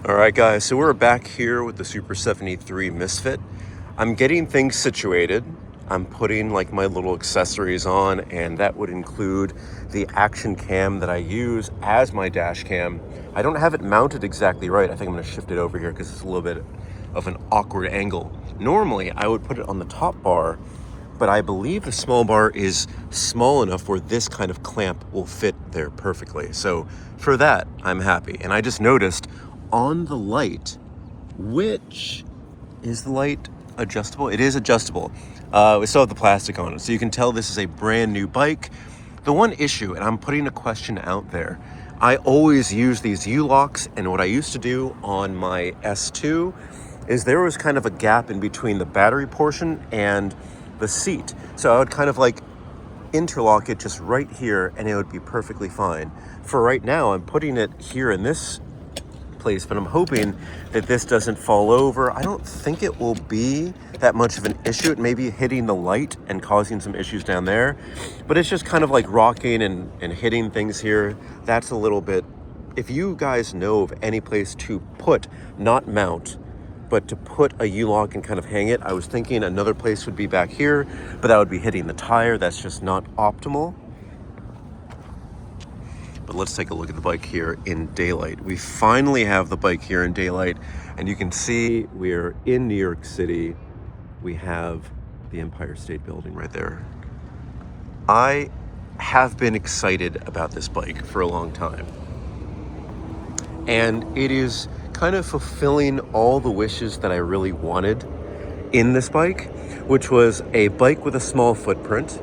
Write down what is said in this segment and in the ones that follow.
All right, guys, so we're back here with the SUPER73 Mzft. I'm getting things situated. I'm putting like my little accessories on, and that would include the action cam that I use as my dash cam. I don't have it mounted exactly right. I think I'm going to shift it over here because it's a little bit of an awkward angle. Normally, I would put it on the top bar, but I believe the small bar is small enough where this kind of clamp will fit there perfectly. So for that, I'm happy. And I just noticed on the light, which is the light adjustable? It is adjustable. We still have the plastic on it, so you can tell this is a brand new bike. The one issue, and I'm putting a question out there, I always use these U-locks, and what I used to do on my S2 is there was kind of a gap in between the battery portion and the seat. So I would kind of like interlock it just right here, and it would be perfectly fine. For right now, I'm putting it here in this place, but I'm hoping that this doesn't fall over. I don't think it will be that much of an issue. It may be hitting the light and causing some issues down there, but it's just kind of like rocking and hitting things here. That's a little bit, if you guys know of any place to put, not mount, but to put a U-lock and kind of hang it, I was thinking another place would be back here, but that would be hitting the tire. That's just not optimal. But let's take a look at the bike here in daylight. We finally have the bike here in daylight, and you can see we're in New York City. We have the Empire State Building right there. I have been excited about this bike for a long time, and it is kind of fulfilling all the wishes that I really wanted in this bike, which was a bike with a small footprint,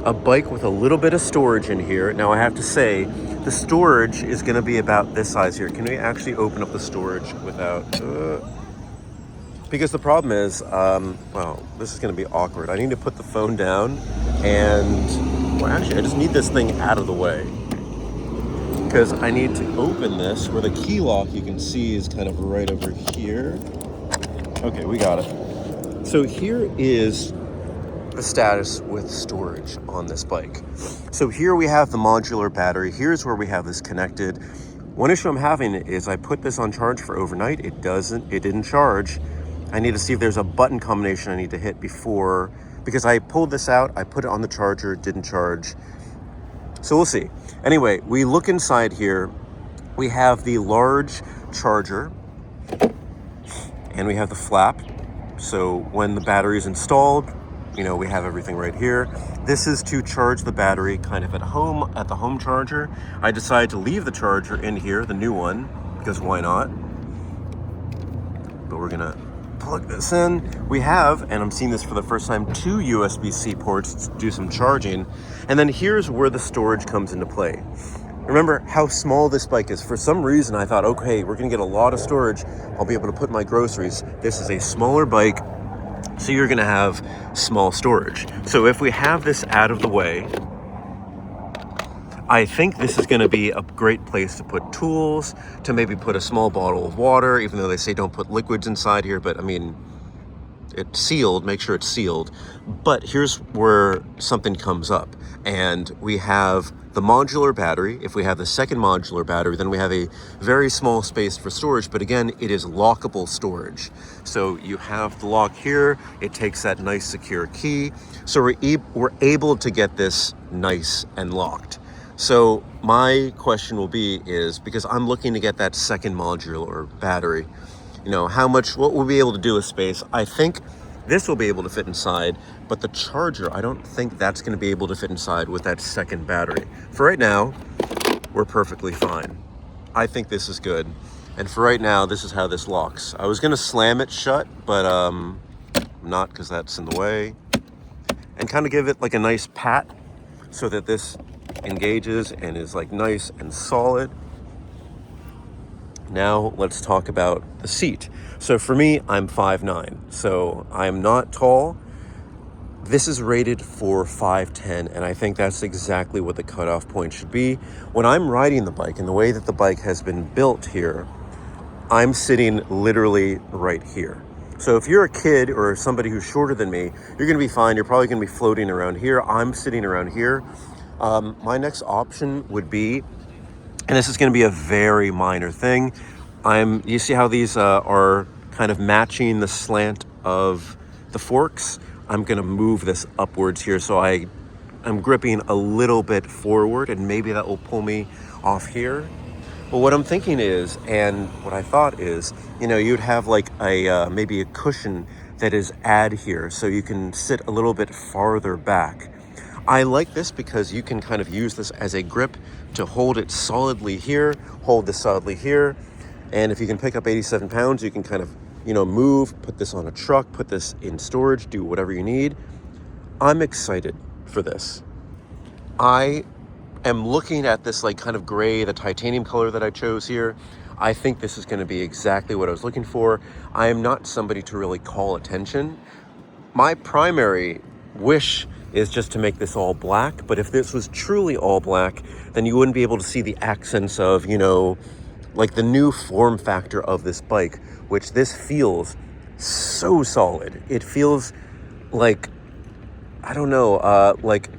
a bike with a little bit of storage in here. Now I have to say, the storage is going to be about this size here. Can we actually open up the storage without... Because the problem is, well, this is going to be awkward. I need to put the phone down and... Well, actually, I just need this thing out of the way. Because I need to open this where the key lock, you can see, is kind of right over here. Okay, we got it. So here is the status with storage on this bike. So here we have the modular battery. Here's where we have this connected. One issue I'm having is I put this on charge for overnight. It didn't charge. I need to see if there's a button combination I need to hit before, because I pulled this out, I put it on the charger, it didn't charge. So we'll see. Anyway, we look inside here. We have the large charger and we have the flap. So when the battery is installed, you know, we have everything right here. This is to charge the battery kind of at home, at the home charger. I decided to leave the charger in here, the new one, because why not? But we're gonna plug this in. We have, and I'm seeing this for the first time, 2 USB-C ports to do some charging. And then here's where the storage comes into play. Remember how small this bike is. For some reason, I thought, okay, we're gonna get a lot of storage. I'll be able to put my groceries. This is a smaller bike, so you're gonna have small storage. So if we have this out of the way, I think this is gonna be a great place to put tools, to maybe put a small bottle of water, even though they say don't put liquids inside here, but I mean, it's sealed, make sure it's sealed. But here's where something comes up. And we have the modular battery. If we have the second modular battery, then we have a very small space for storage, but again, it is lockable storage. So you have the lock here, it takes that nice secure key. So we're able to get this nice and locked. So my question will be is, because I'm looking to get that second modular battery, you know, what we'll be able to do with space. I think this will be able to fit inside, but the charger, I don't think that's going to be able to fit inside with that second battery. For right now, we're perfectly fine. I think this is good. And for right now, this is how this locks. I was going to slam it shut, but not, because that's in the way. And kind of give it like a nice pat so that this engages and is like nice and solid. Now let's talk about the seat. So for me, I'm 5'9", so I'm not tall. This is rated for 5'10", and I think that's exactly what the cutoff point should be. When I'm riding the bike, and the way that the bike has been built here, I'm sitting literally right here. So if you're a kid or somebody who's shorter than me, you're gonna be fine. You're probably gonna be floating around here. I'm sitting around here. My next option would be, and this is going to be a very minor thing, You see how these are kind of matching the slant of the forks? I'm gonna move this upwards here so I'm gripping a little bit forward, and maybe that will pull me off here. But what I'm thinking is, and what I thought is, you'd have like a maybe a cushion that is add here, so you can sit a little bit farther back. I like this because you can kind of use this as a grip to hold it solidly here, hold this solidly here. And if you can pick up 87 pounds, you can kind of, move, put this on a truck, put this in storage, do whatever you need. I'm excited for this. I am looking at this like kind of gray, the titanium color that I chose here. I think this is going to be exactly what I was looking for. I am not somebody to really call attention. My primary wish is just to make this all black, but if this was truly all black, then you wouldn't be able to see the accents of, like the new form factor of this bike, which this feels so solid. It feels like, I don't know, like,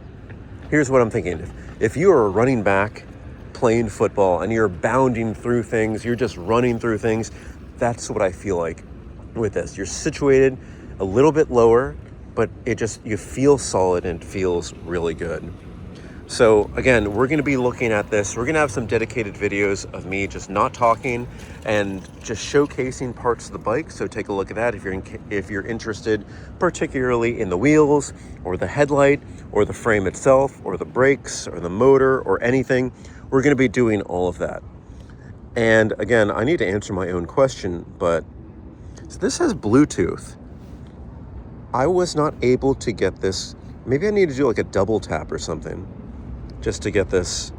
here's what I'm thinking. If you are a running back playing football and you're bounding through things, you're just running through things, that's what I feel like with this. You're situated a little bit lower, but you feel solid and it feels really good. So again, we're going to be looking at this. We're going to have some dedicated videos of me just not talking and just showcasing parts of the bike. So take a look at that if you're interested, particularly in the wheels or the headlight or the frame itself or the brakes or the motor or anything. We're going to be doing all of that. And again, I need to answer my own question, but so this has Bluetooth. I was not able to get this. Maybe I need to do like a double tap or something just to get this,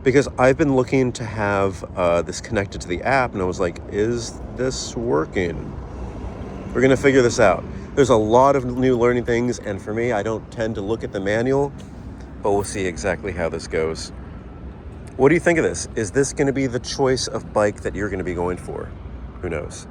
because I've been looking to have this connected to the app, and I was like, is this working? We're going to figure this out. There's a lot of new learning things, and for me, I don't tend to look at the manual, but we'll see exactly how this goes. What do you think of this? Is this going to be the choice of bike that you're going to be going for? Who knows?